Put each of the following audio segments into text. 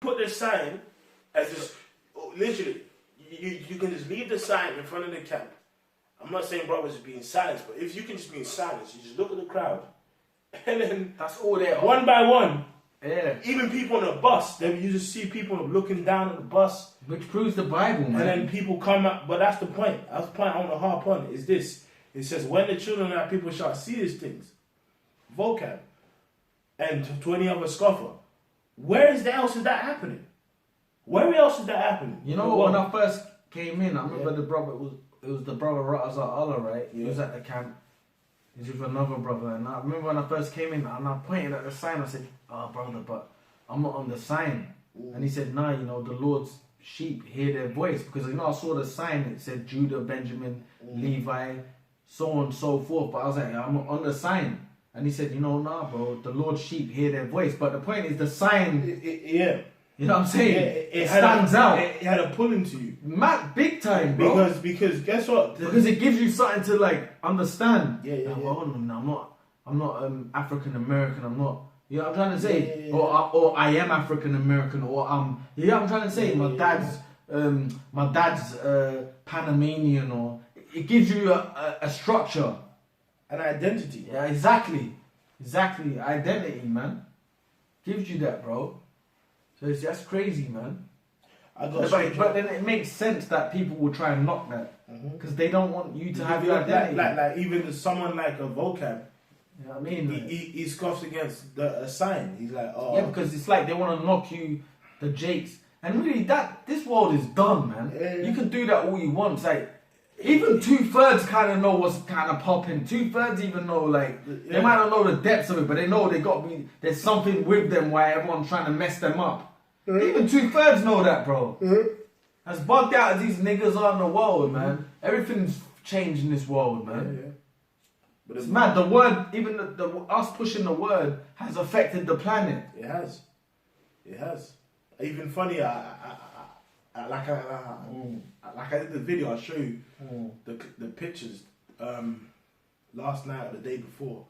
put the sign as this, literally, you can just leave the sign in front of the camp. I'm not saying brothers are being silenced, but if you can just be in silence, you just look at the crowd, and then that's all they are. One by one. Yeah. Even people on the bus, then you just see people looking down at the bus. Which proves the Bible, man. And then people come up, but that's the point. That's the point I want to harp on, is this. It says, when the children of that people shall see these things, vocab, and to any other scoffer, where else is that happening? Where else is that happening? You know, when I first came in, I remember the brother, it was the brother Razak Allah, right? He was at the camp. He's with another brother, and I remember when I first came in, and I pointed at the sign. I said, "Oh, brother, but I'm not on the sign." And he said, "Nah, the Lord's sheep hear their voice, because I saw the sign. It said Judah, Benjamin, Levi, so on and so forth. But I was like, I'm not on the sign." And he said, "Nah, bro, the Lord's sheep hear their voice." But the point is, the sign, yeah. You know what I'm saying? Yeah, it stands out. It had a pull into you. Mad, big time, bro. Because guess what? Because it gives you something to understand. Yeah. Well, I'm not African American. I'm not. You know what I'm trying to say? Yeah. Or I am African American. Or you know what I'm trying to say? My dad's Panamanian. Or it gives you a structure, an identity. Yeah, exactly. Identity, man. Gives you that, bro. So that's crazy, man. But then it makes sense that people will try and knock that, because they don't want you to have your identity. Like even someone like a vocab, you know what I mean? He scoffs against a sign. He's like, oh, yeah, because it's like they want to knock you, the jakes, and really this world is done, man. Yeah. You can do that all you want. It's like even 2/3 kind of know what's kind of popping. 2/3 even know, they might not know the depths of it, but they know there's something with them why everyone's trying to mess them up. Even 2/3 know that, bro. As bugged out as these niggas are in the world, man, everything's changed in this world, man. Yeah. But it's mad. The word, even us pushing the word, has affected the planet. It has. Even funny, like I did the video, I'll show you the pictures last night or the day before.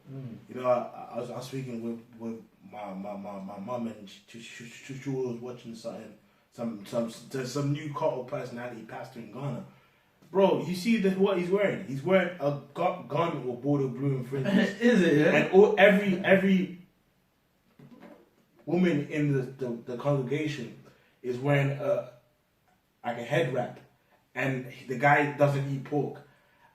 I was speaking with my mum, and she was watching some new cult of personality pastor in Ghana. Bro, you see what he's wearing? He's wearing a garment with border blue and fringes. Is it? Yeah. And every woman in the congregation is wearing like a head wrap, and the guy doesn't eat pork.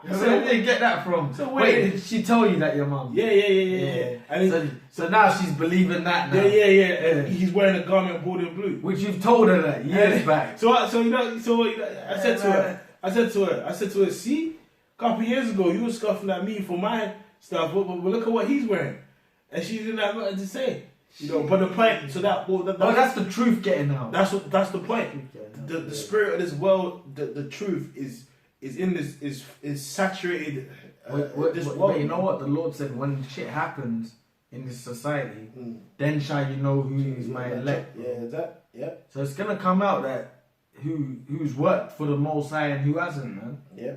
So where did you get that from? So wait, did she tell you that, your mum? Yeah. And so now she's believing that now. Yeah. He's wearing a garment bordered blue, which you've told her that years back. I said to her, see, a couple years ago you were scoffing at me for my stuff, but look at what he's wearing, and she didn't have nothing to say. But the point, that's the truth getting out. That's the point. The spirit of this world, the truth is in this, is saturated. This world. But you know what the Lord said? When shit happens in this society, then shall you know who is my elect. Yeah. So it's gonna come out that who's worked for the Most High and who hasn't, man. Yeah.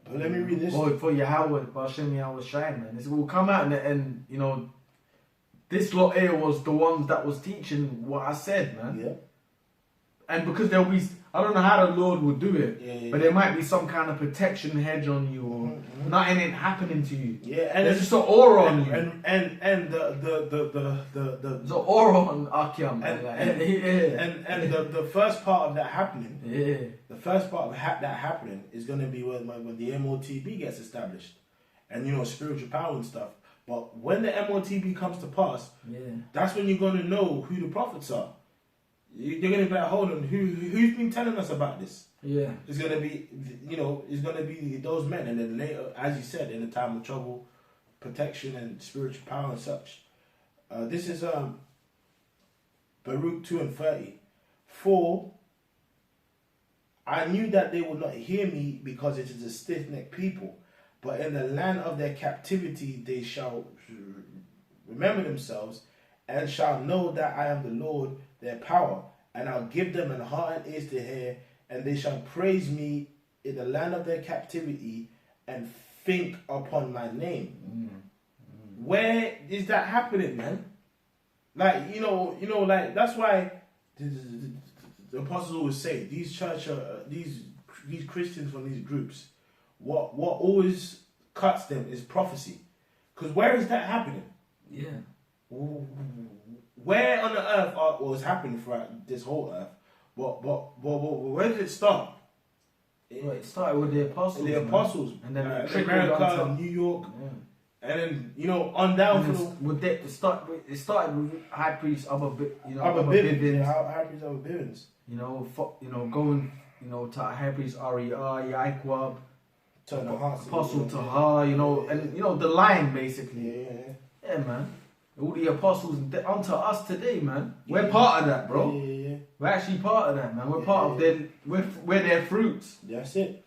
But let me read this. Or for Yahweh, Bashem Yahweh Shine, man. It will come out and this lot here was the ones that was teaching what I said, man. Yeah. And because there'll be, I don't know how the Lord will do it, but there might be some kind of protection hedge on you, or nothing ain't happening to you. Yeah, and there's just an aura on you. And the aura on Akyam. And the first part of that happening. Yeah. The first part of that happening is going to be when the MOTB gets established, and spiritual power and stuff. But when the MOTB comes to pass, that's when you're going to know who the prophets are. You're going to be like, hold on, who's been telling us about this? Yeah. It's going to be, it's going to be those men. And then later, as you said, in the time of trouble, protection and spiritual power and such. This is Baruch 2:30. For I knew that they would not hear me, because it is a stiff-necked people. But in the land of their captivity they shall remember themselves, and shall know that I am the Lord their power, and I'll give them an heart and ears to hear, and they shall praise me in the land of their captivity, and think upon my name. Where is that happening, man? Like, like, that's why the apostles always say these these Christians from these groups, what always cuts them is prophecy, because where is that happening? Yeah. Where on the earth was happening throughout this whole earth? But where did it start? It started with the apostles. The apostles, and then America, New York, and then on down from it started with high priest Abba Bivens. High priest Abba Bivens. Going to high priest R.E.R. Yaquab, apostle Tahar, and the line basically. Yeah, man. All the apostles onto us today, man. We're part of that, bro. Yeah. We're actually part of that, man. We're part of we're their fruits. That's it.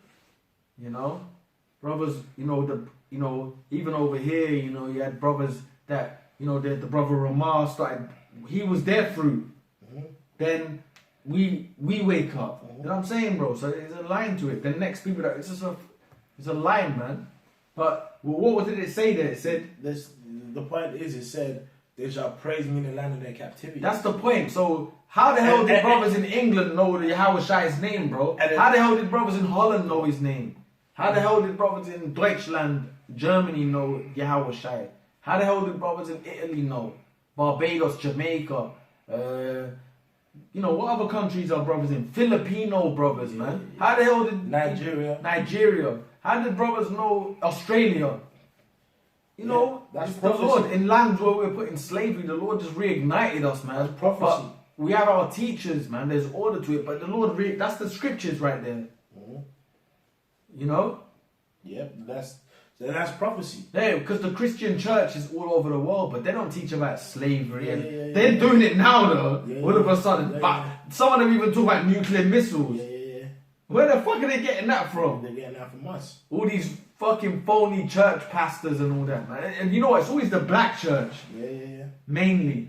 Brothers. Even over here, you had brothers that the brother Ramah started. He was their fruit. Mm-hmm. Then we wake up. Mm-hmm. You know what I'm saying, bro? So there's a line to it. The next people that it's a line, man. But what did it say there? It said the point is, it said they shall praise me in the land of their captivity. That's the point. So how the hell did brothers in England know the Yahweh Shai's name, bro? How the hell did brothers in Holland know his name? How the hell did brothers in Deutschland, Germany know Yahweh Shai? How the hell did brothers in Italy know? Barbados, Jamaica, what other countries are brothers in? Filipino brothers, man. How the hell did Nigeria? How did brothers know Australia? That's the Lord, in lands where we're put in slavery, the Lord just reignited us, man. That's prophecy. But we have our teachers, man. There's order to it, but the Lord, that's the scriptures right there. Mm-hmm. Yep, that's prophecy. Yeah, because the Christian church is all over the world, but they don't teach about slavery. They're doing it now, though. All of a sudden, but some of them even talk about nuclear missiles. Where the fuck are they getting that from? They're getting that from us. All these fucking phony church pastors and all that, man. And you know what? It's always the black church. Yeah. Mainly.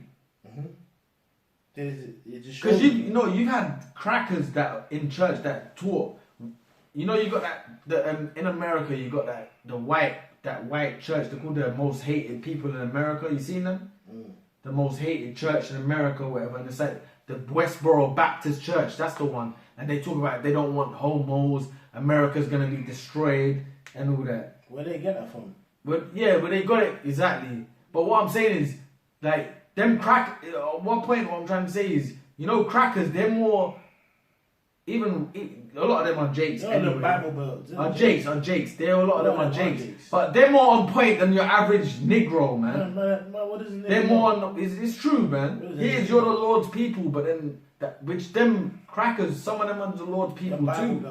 Because you've had crackers that in church that taught. You got that in America. You got that white church. They're called the most hated people in America. You seen them? The most hated church in America, whatever. And it's like the Westboro Baptist Church. That's the one. And they talk about they don't want homos. America's gonna be destroyed and all that. Where they get that from? But they got it exactly. But what I'm saying is, like them at one point, what I'm trying to say is, crackers. They're more. Even a lot of them are jakes. The Bible Belt. Are jakes. There are a lot of them are jakes. But they're more on point than your average Negro, man. Man, what is it? They're more on. It's true, man. Here's you're the Lord's people, but then them crackers, some of them are the Lord's people too.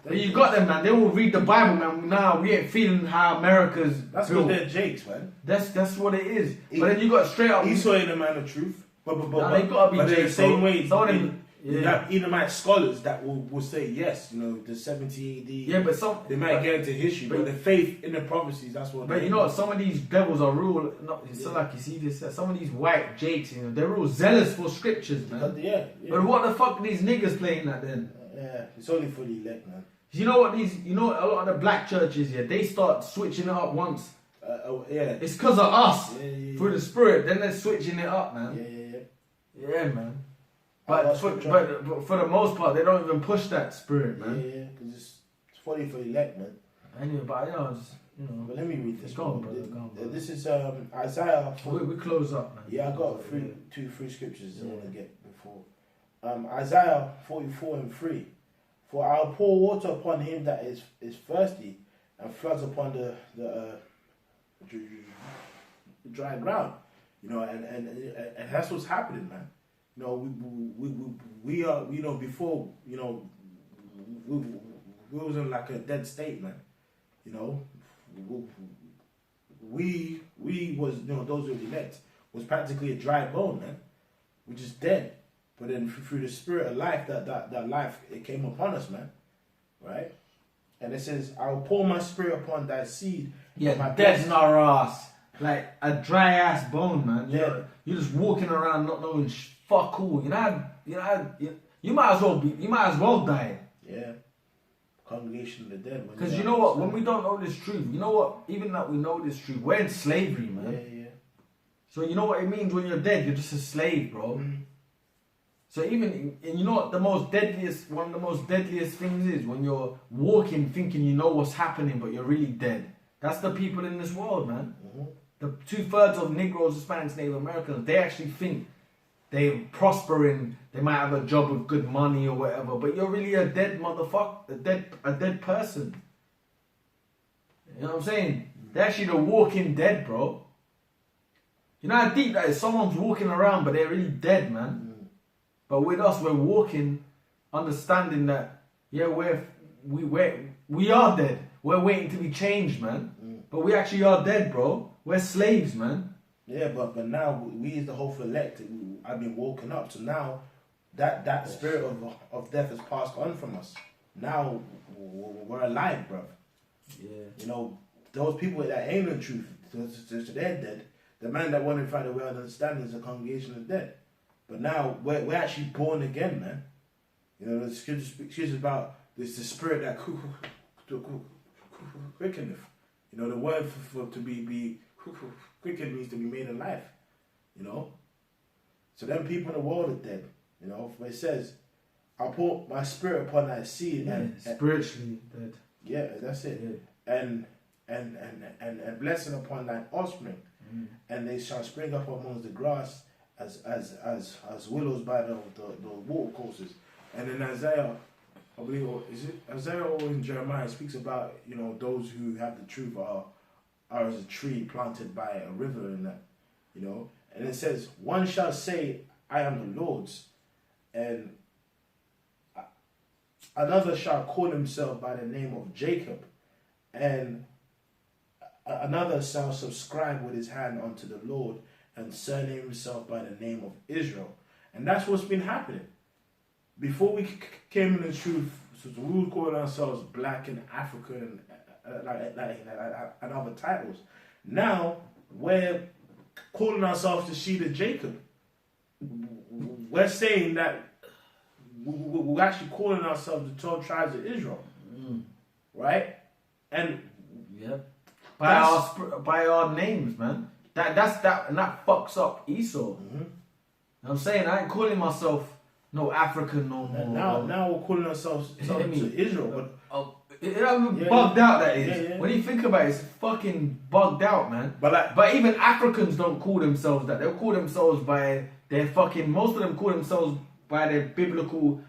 But you got them, man. They will read the Bible, man. Now we ain't feeling how America's. That's because they're jakes, man. That's what it is. But then you got straight up. Esau ain't a man of truth. But they gotta be jakes. The same way. Some of them. You have Edomite scholars that will say yes, the 70 AD. Yeah, but they might get into history, but the faith in the prophecies, that's what. But what? Some of these devils are real. Like you see this. Some of these white jakes, they're real zealous for scriptures, man. Yeah. But what the fuck are these niggas playing at then? Yeah, it's only for the elect, man. You know what a lot of the black churches, they start switching it up once. It's because of us through the Spirit. Then they're switching it up, man. Yeah, man. But for the most part, they don't even push that spirit, man. Yeah, because it's fully for the elect, man. Anyway, but But let me read this. Go on, brother. Go on. This is Isaiah. We close up, man. Yeah, I got three scriptures I want to get before. Isaiah 44:3. For I'll pour water upon him that is thirsty, and floods upon the dry ground. And that's what's happening, man. We are, before, we was in like a dead state, man. We was, those who were elect was practically a dry bone, man. We're just dead. But then through the spirit of life, that life, it came upon us, man. Right? And it says, I will pour my spirit upon thy seed. Yeah, my dead's in our ass. Like a dry ass bone, man. Yeah. You're just walking around not knowing fuck all. You might as well die. Yeah. Congregation of the dead. Because you know what? When we don't know this truth, even that we know this truth, we're in slavery, man. Yeah. So you know what it means when you're dead? You're just a slave, bro. So even, and you know what one of the most deadliest things is? When you're walking thinking you know what's happening, but you're really dead. That's the people in this world, man. The 2/3 of Negroes, Hispanics, Native Americans, they actually think they're prospering, they might have a job with good money or whatever, but you're really a dead motherfucker, a dead person. You know what I'm saying? They're actually the walking dead, bro. You know how deep that is? Someone's walking around, but they're really dead, man. But with us, we're walking, understanding that, yeah, we are dead. We're waiting to be changed, man. But we actually are dead, bro. We're slaves, man. Yeah, but now we as the whole elect, I've been woken up. So now that spirit of death has passed on from us. Now we're alive, bro. Yeah. You know, those people that ain't the truth, so they're dead. The man that wanted to find a way of understanding is the congregation is dead. But now we're actually born again, man. You know, the scripture speaks about this the spirit that quickeneth. You know, the word for to be quickened means to be made alive. You know? So them people in the world are dead. You know, where it says, I'll pour my spirit upon that seed and spiritually dead. Yeah, that's it. Yeah. And blessing upon thine offspring. And they shall spring up amongst the grass as willows by the water courses. And in Isaiah, I believe, is it Isaiah or in Jeremiah, it speaks about, you know, those who have the truth are as a tree planted by a river in that, you know. And it says, one shall say, I am the Lord's, and another shall call himself by the name of Jacob, and another shall subscribe with his hand unto the Lord, and surname himself by the name of Israel. And that's what's been happening. Before we came in the truth, so we would call ourselves Black and African and other titles. Now we're calling ourselves the seed of Jacob. We're saying that we're actually calling ourselves the 12 tribes of Israel, right? And by our names, man. And that fucks up Esau. You know what I'm saying? I ain't calling myself no African no more. Now we're calling ourselves to Israel, but bugged out that is. When you think about it, it's fucking bugged out, man. But even Africans don't call themselves that. They'll call themselves by their fucking. Most of them call themselves by their biblical,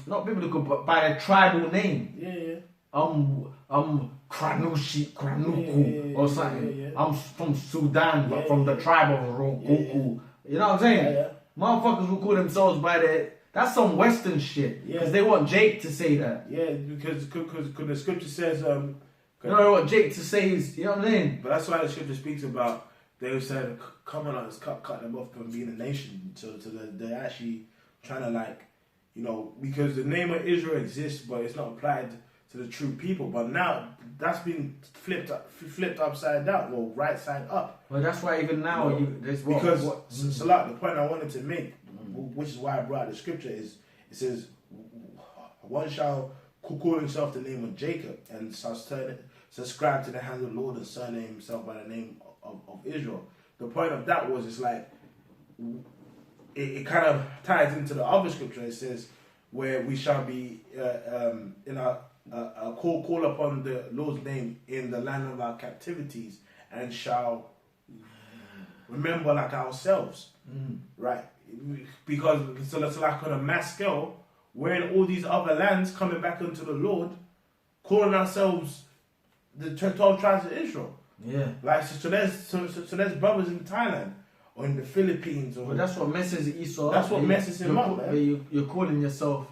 not biblical, but by their tribal name. I'm Kranuku or something. I'm from Sudan, but from the tribe of Rokuku. You know what I'm saying? Motherfuckers will call themselves by their. That's some Western shit. Because they want Jake to say that. Yeah, because the scripture says. You know what Jake to say is. You know what I'm saying? But that's why the scripture speaks about. They said, come on, let's cut them off from being a nation. So they're actually trying to, like, you know, because the name of Israel exists, but it's not applied to the true people. But now that's been flipped upside down, or right side up. Well, that's why even now Salah, the point I wanted to make, which is why I brought the scripture, is it says, one shall call himself the name of Jacob and subscribe to the hand of the Lord and surname himself by the name of Israel. The point of that was, it's like it kind of ties into the other scripture. It says where we shall be in a call upon the Lord's name in the land of our captivities, and shall remember like ourselves, right? Because so that's like on a mass scale, we're in all these other lands coming back into the Lord, calling ourselves the 12 tribes of Israel. Yeah. Like so there's brothers in Thailand or in the Philippines. Or that's what messes Esau. That's what messes him up, man. You're calling yourself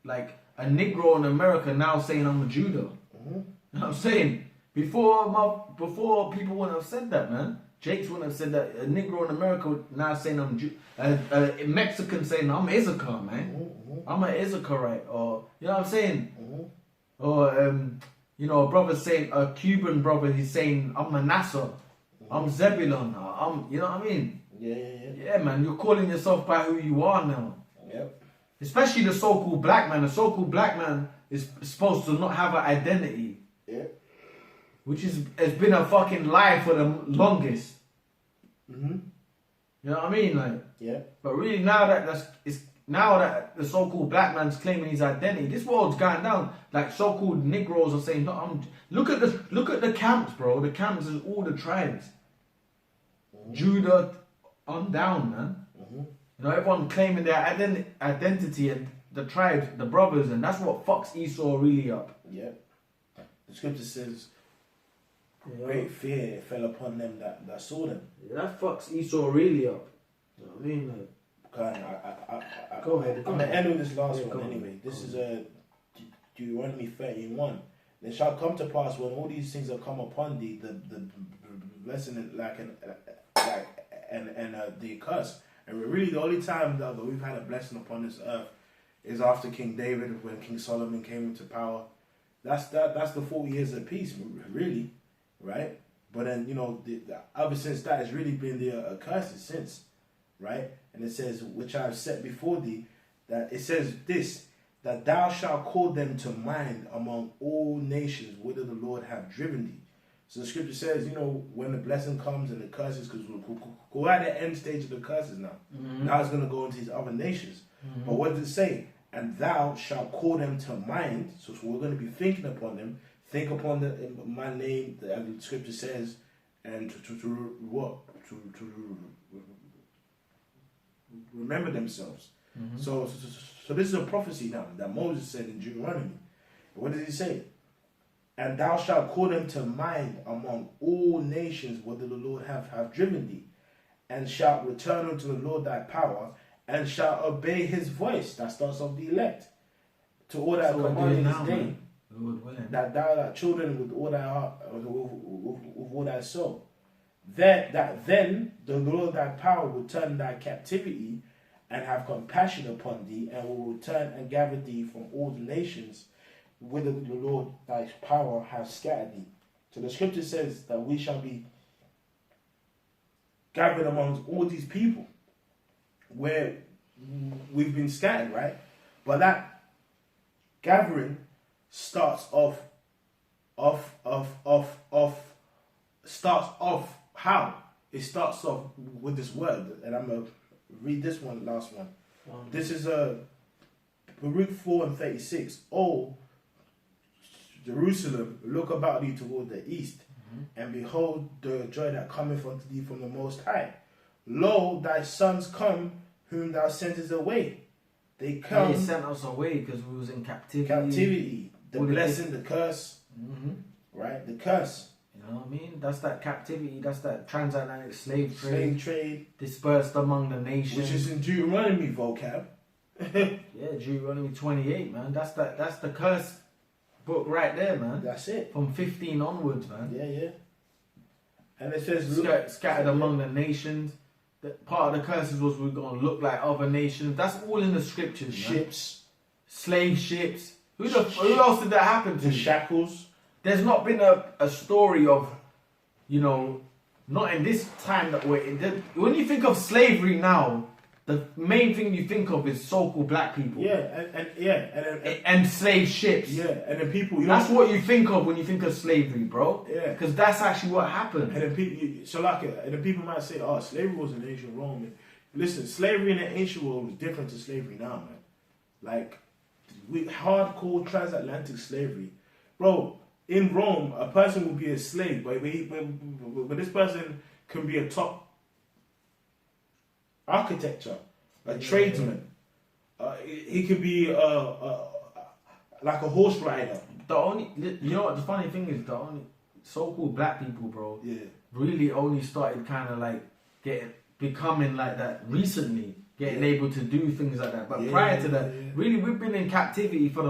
like a Negro in America now saying I'm a Judah. You know what I'm saying? Before people wouldn't have said that, man. Jakes wouldn't have said that. A Negro in America now saying I'm a Mexican saying I'm Issachar, man. I'm an Issacharite, or you know what I'm saying? Or you know, a brother saying, a Cuban brother, he's saying, I'm Manasseh, I'm Zebulon, you know what I mean? Yeah, man, you're calling yourself by who you are now. Yep. Especially the so-called black man. The so-called black man is supposed to not have an identity. Yeah. Which has been a fucking lie for the longest. You know what I mean? Like, Yeah. but really now that the so-called black man's claiming his identity, this world's going down. Like so-called Negroes are saying, no, look at the camps, bro. The camps is all the tribes. Judah on down, man. You know, everyone claiming their identity and the tribes, the brothers, and that's what fucks Esau really up. Yeah. The scripture says, great fear fell upon them that saw them. Yeah, that fucks Esau really up. You know what I mean? Like, go ahead. I'm going to end with this last one anyway. This is Deuteronomy 31. It shall come to pass when all these things have come upon thee, the blessing and the curse. And really the only time that we've had a blessing upon this earth is after King David, when King Solomon came into power. That's the 40 years of peace, really, right? But then, you know, ever since that, it's really been the curses since, right? And it says, which I have set before thee, that it says this, that thou shalt call them to mind among all nations whither the Lord hath driven thee. So the scripture says, you know, when the blessing comes and the curses, because we're at the end stage of the curses now. Now it's going to go into these other nations. But what does it say? And thou shalt call them to mind. So we're going to be thinking upon them. Think upon my name, as the scripture says, and to remember themselves. So this is a prophecy now that Moses said in Deuteronomy. What does he say? And thou shalt call them to mind among all nations whither the Lord hath driven thee, and shalt return unto the Lord thy power, and shalt obey his voice. That starts off the elect. To all that command in his name. That thou thy children with all thy heart, with all thy soul. That then the Lord thy power will turn thy captivity and have compassion upon thee, and will return and gather thee from all the nations whither the Lord thy power hath scattered thee. So the scripture says that we shall be gathered amongst all these people where we've been scattered, right? But that gathering starts off how? It starts off with this word, and I'm going to read this one, last one. This is Baruch 4:36. Oh, Jerusalem, look about thee toward the east, and behold the joy that cometh unto thee from the Most High. Lo, thy sons come, whom thou sentest away. They come. He sent us away because we was in captivity. The blessing, the curse. Right? The curse. You know what I mean? That's that captivity. That's that transatlantic slave trade. Dispersed among the nations. Which is in Deuteronomy, vocab. Yeah, Deuteronomy 28, man. That's the curse book right there, man. That's it. From 15 onwards, man. Yeah. And it says scattered among the nations. Part of the curses was we're going to look like other nations. That's all in the scriptures, ships. Man. Slave ships. Who else did that happen to? The shackles. There's not been a story of, you know, not in this time that we're in. When you think of slavery now, the main thing you think of is so-called black people. And slave ships. Yeah, and then people. That's what you think of when you think of slavery, bro. Yeah, because that's actually what happened. And then people might say, "Oh, slavery was in ancient Rome." Listen, slavery in the ancient world was different to slavery now, man. Like, hardcore transatlantic slavery, bro. In Rome, a person would be a slave, but this person can be a top architecture, a tradesman. He could be like a horse rider. You know what the funny thing is, the only so-called black people, bro, really only started kind of like becoming like that recently, getting able to do things like that. But prior to that, really we've been in captivity for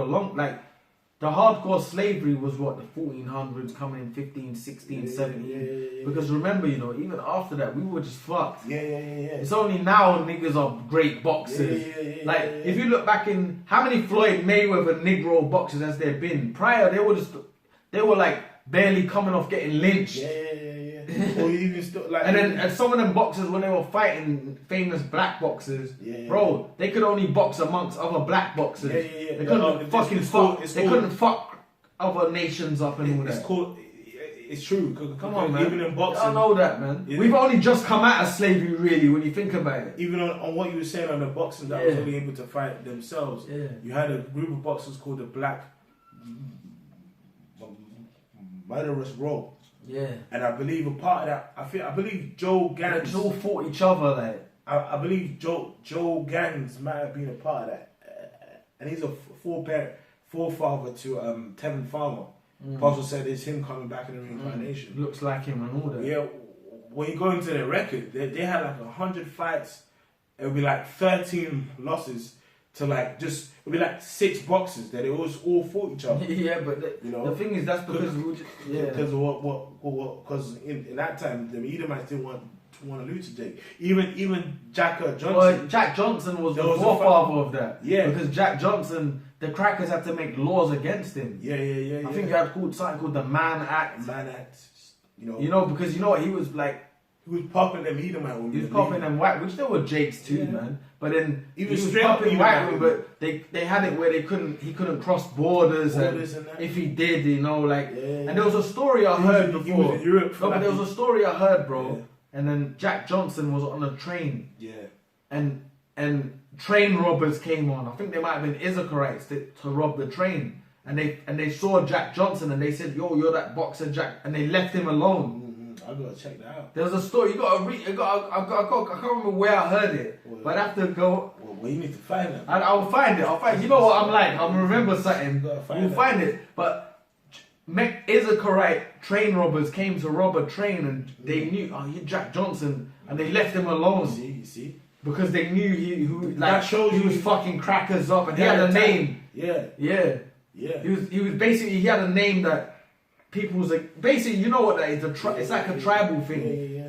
the hardcore slavery was what, the 1400s, coming in 15, 16, 17. Because remember, you know, even after that, we were just fucked. It's only now niggas are great boxers. If you look back in, how many Floyd Mayweather Negro boxers has there been? Prior, they were like barely coming off getting lynched. Or even still, like, and some of them boxers, when they were fighting famous black boxers, bro, they could only box amongst other black boxers. They couldn't fuck other nations up and all that. it's true. Come on, man. Even in boxing, I know that, man. We've only just come out of slavery, really, when you think about it. Even on what you were saying on the boxing that was only able to fight themselves. Yeah. You had a group of boxers called the Black Murderous Row. Yeah. And I believe a part of that, I believe Joe Gans. They all fought each other, like. I believe Joe Gans might have been a part of that. And he's a forefather to Tevin Farmer. Apostle said it's him coming back in the reincarnation. Looks like him and all that. Yeah, when you go into their record, they had like 100 fights. It would be like 13 losses to like just, it would be like 6 boxers that they all fought each other. Yeah, but the thing is, that's because because of because in that time the Edomites didn't want to lose to Jake. Even Jack Johnson. Well, Jack Johnson was the forefather of that. Yeah, because Jack Johnson, the crackers had to make laws against him. Yeah. I think you had something called the Mann Act. Mann Act. Because you know what, he was like. He was popping them Edomite women. He was popping them white, which they were Jakes too, man. But then he was popping white women, but they had it where he couldn't cross borders and if he did, and there was a story I heard before. He was in Europe but there was a story I heard, bro. Yeah. And then Jack Johnson was on a train. Yeah. And train robbers came on. I think they might have been Issacharites to rob the train. And they saw Jack Johnson and they said, "Yo, you're that boxer, Jack," and they left him alone. I gotta check that out. There's a story. You gotta read. I can't remember where I heard it, but I have to go. Well, you need to find it. I'll find it. You know what I'm like. I'll remember something. We'll find it. But Issacharite train robbers came to rob a train, and they knew you're Jack Johnson, and they left him alone. You see, because they knew he he was fucking crackers up, and he had a name. Yeah. He was basically, he had a name that. People was like, basically, you know what that is? It's like a tribal thing. Yeah.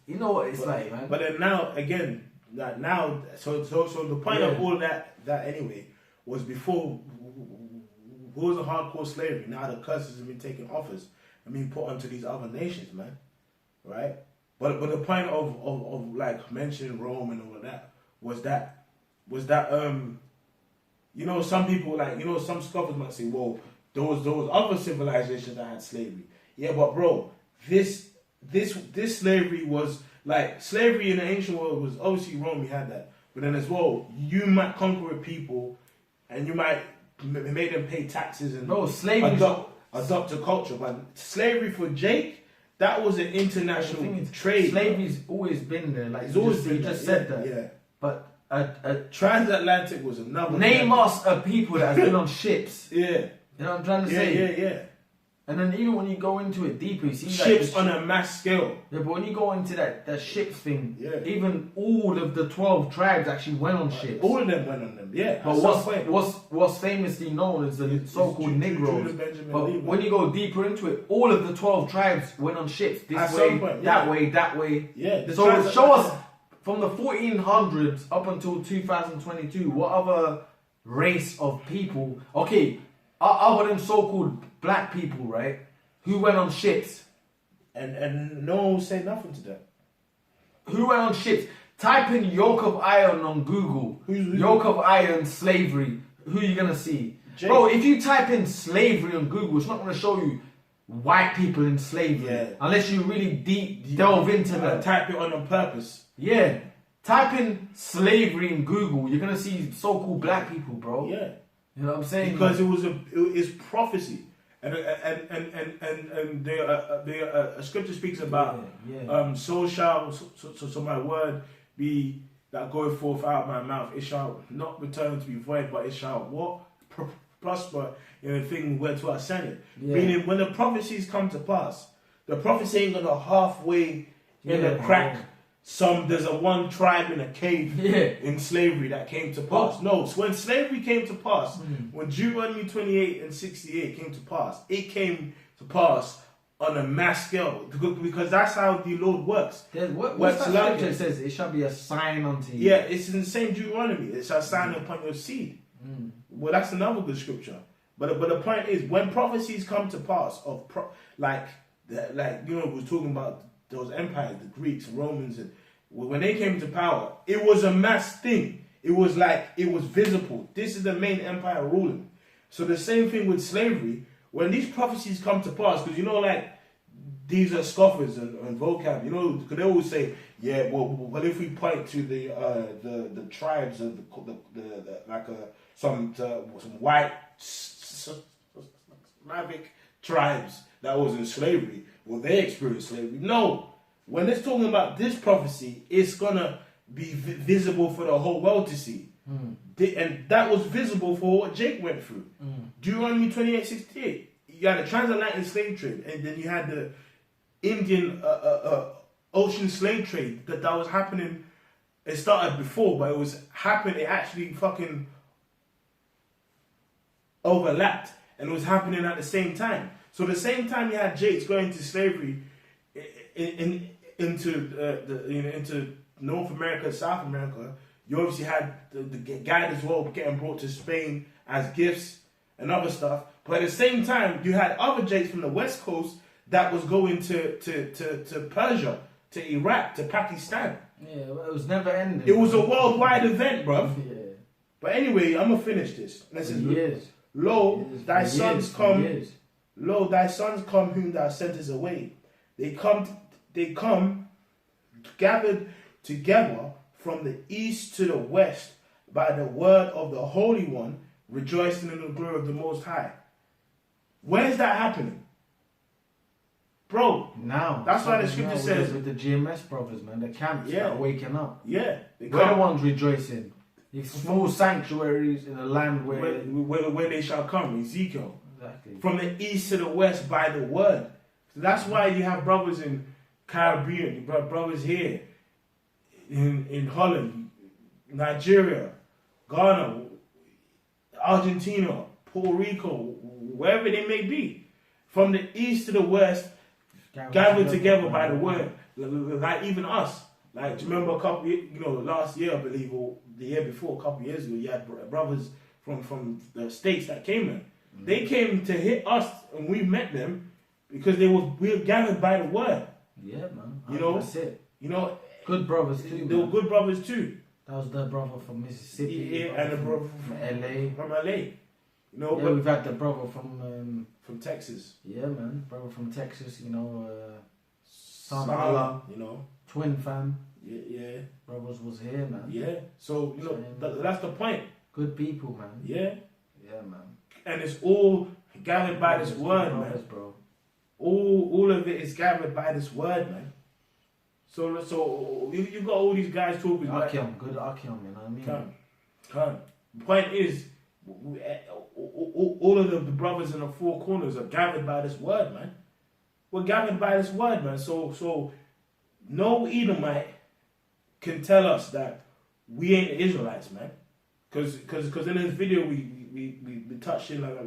You know what it's like, man. But then now, again, so the point of all that anyway was before, it was a hardcore slavery. Now the curses have been taken off us and being put onto these other nations, man. Right? But the point of like mentioning Rome and all of that was that some people some scoffers might say, well, there was other civilizations that had slavery. Yeah, but bro, this slavery was like slavery in the ancient world was obviously Rome. You had that, but then as well, you might conquer a people, and you might make them pay taxes and slavery adopt a culture. But slavery for Jake, that was an international trade. Slavery's always been there. Like it's always been. You just said that. Yeah, but transatlantic was another. Name us a people that has been on ships. Yeah. You know what I'm trying to say? Yeah. And then even when you go into it deeper, you see ships on a mass scale. Yeah, but when you go into that ships thing, even all of the 12 tribes actually went on ships. All of them went on them, yeah. But what's famously known as the so-called Negroes. But when you go deeper into it, all of the 12 tribes went on ships. This way, that way. Yeah. So show us from the 1400s up until 2022, what other race of people? Okay. Other than so-called black people, right? Who went on ships? And no one will say nothing to that. Who went on ships? Type in yoke of iron on Google. Yoke of iron slavery. Who are you going to see? Bro, if you type in slavery on Google, it's not going to show you white people in slavery. Yeah. Unless you really delve into that. Type it on purpose. Yeah. Type in slavery in Google. You're going to see so-called black people, bro. Yeah. You know what I'm saying? Because it's prophecy, and the scripture speaks about so my word be that goeth forth out of my mouth. It shall not return to be void, but it shall prosper in the thing whereto I send it. Yeah. Meaning, when the prophecies come to pass, the prophecy ain't gonna halfway in the crack. There's one tribe in a cave in slavery that came to pass. No, so when slavery came to pass, when Deuteronomy 28 and 68 came to pass, it came to pass on a mass scale because that's how the Lord works. What's that scripture says? It shall be a sign unto you. Yeah, it's in the same Deuteronomy. It shall sign upon your seed. Well, that's another good scripture. But the point is, when prophecies come to pass we're talking about those empires, the Greeks, Romans, and when they came to power, it was a mass thing. It was visible. This is the main empire ruling. So the same thing with slavery. When these prophecies come to pass, because these are scoffers and vocab. You know, because they always say, yeah, well, if we point to the tribes of the like some white Slavic tribes that was in slavery, well, they experienced slavery. No, when it's talking about this prophecy, it's gonna be visible for the whole world to see. And that was visible for what Jake went through. Deuteronomy 28:68. You had the transatlantic slave trade, and then you had the Indian ocean slave trade that was happening. It started before, but it was happening. It actually fucking overlapped, and it was happening at the same time. So the same time you had Jakes going to slavery into North America, South America, you obviously had the guide as well getting brought to Spain as gifts and other stuff. But at the same time, you had other Jakes from the West Coast that was going to Persia, to Iraq, to Pakistan. Yeah, well, it was never ending. It was a worldwide event, bruv. Yeah. But anyway, I'm gonna finish this. Listen, Years. Lo, thy sons come. Years. Lo, thy sons come whom thou sentest away. They come gathered together from the east to the west by the word of the Holy One, rejoicing in the glory of the Most High. Where's that happening? Bro, now. That's why the scripture says... With the GMS brothers, man, the camps that are waking up. Yeah. We're the ones rejoicing. These small sanctuaries in a land where they shall come, Ezekiel. Exactly. From the east to the west by the word. So that's why you have brothers in Caribbean, you got brothers here, in Holland, Nigeria, Ghana, Argentina, Puerto Rico, wherever they may be. From the east to the west, gathered together by the word. Like even us. Like, do you remember a couple, last year, I believe, or the year before, a couple of years ago, you had brothers from the States that came in. They came to hit us, and we met them because we were gathered by the word. Yeah, man. That's it. Good brothers too. They were good brothers too. That was the brother from Mississippi. Yeah, and the brother from LA. From LA. We've had the brother from Texas. Yeah, man. Brother from Texas, Sala, Twin fam. Yeah. Brothers was here, man. Yeah. So, that's the point. Good people, man. Yeah. Yeah, man. And it's all gathered by this word, man. Bro. All of it is gathered by this word, man. So you got all these guys talking about good Akim, you know what I mean? Come. The point is, all of the brothers in the four corners are gathered by this word, man. We're gathered by this word, man. So no Edomite can tell us that we ain't Israelites, man. Because in this video we touching like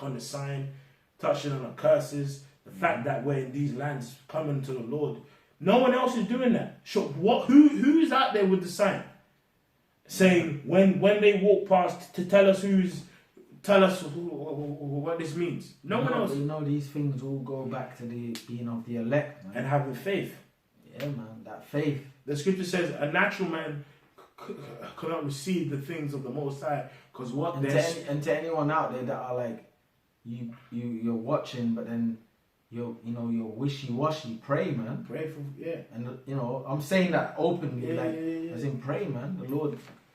on the sign, touching on the curses, the fact that we're in these lands coming to the Lord. No one else is doing that. Who's out there with the sign? Saying when they walk past to tell us what this means. No one else. These things all go back to the being of the elect, man. And having faith. Yeah, man, that faith. The scripture says a natural man cannot receive the things of the Most High because and to anyone out there that are like you're watching, but then you're wishy-washy. Pray, man. Pray for And I'm saying that openly, as in pray, man.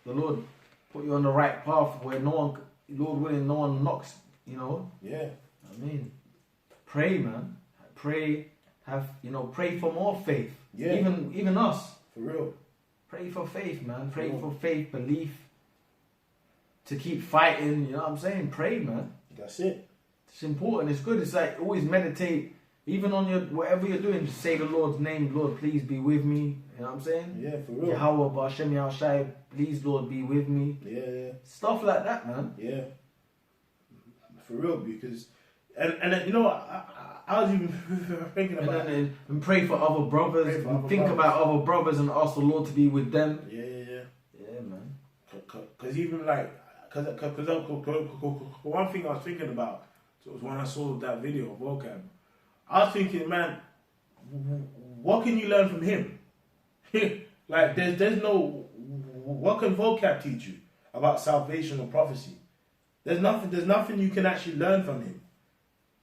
The Lord put you on the right path where Lord willing, no one knocks. Yeah. I mean, pray, man. Pray. Pray for more faith. Yeah. Even us. For real. Pray for faith, man. Pray for faith, belief. To keep fighting. You know what I'm saying? Pray, man. That's it. It's important. It's good. It's like always meditate. Even on whatever you're doing, just say the Lord's name. Lord, please be with me. You know what I'm saying? Yeah, for real. Yahweh B'Hashem Yahushai, please, Lord, be with me. Yeah. Stuff like that, man. Yeah. For real, because I was even thinking about and pray for other brothers. Think about other brothers and ask the Lord to be with them. Yeah, man. Because even because one thing I was thinking about was when I saw that video of Vocab, I was thinking, man, what can you learn from him? Like, there's no, what can Vocab teach you about salvation or prophecy? There's nothing you can actually learn from him.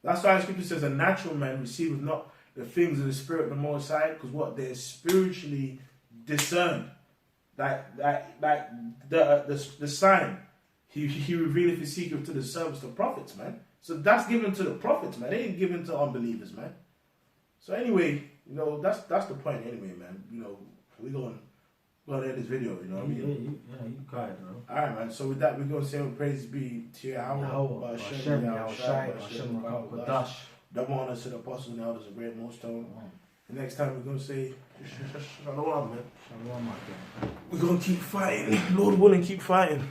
That's why the scripture says a natural man receiveth not the things of the Spirit of the Most High, because what they're spiritually discerned. Like the sign. He revealed his secret to the servants, the prophets, man. So that's given to the prophets, man. They ain't given to unbelievers, man. So anyway, that's the point anyway, man. We're going to end this video, you know what I mean? Yeah, you got it, bro. Alright, man. So with that, we're going to say praise be to Yahweh, double honor to the apostles and elders of great millstone. The next time we're going to say Shalom, man. Shalom, my God. We're going to keep fighting. Lord willing, keep fighting.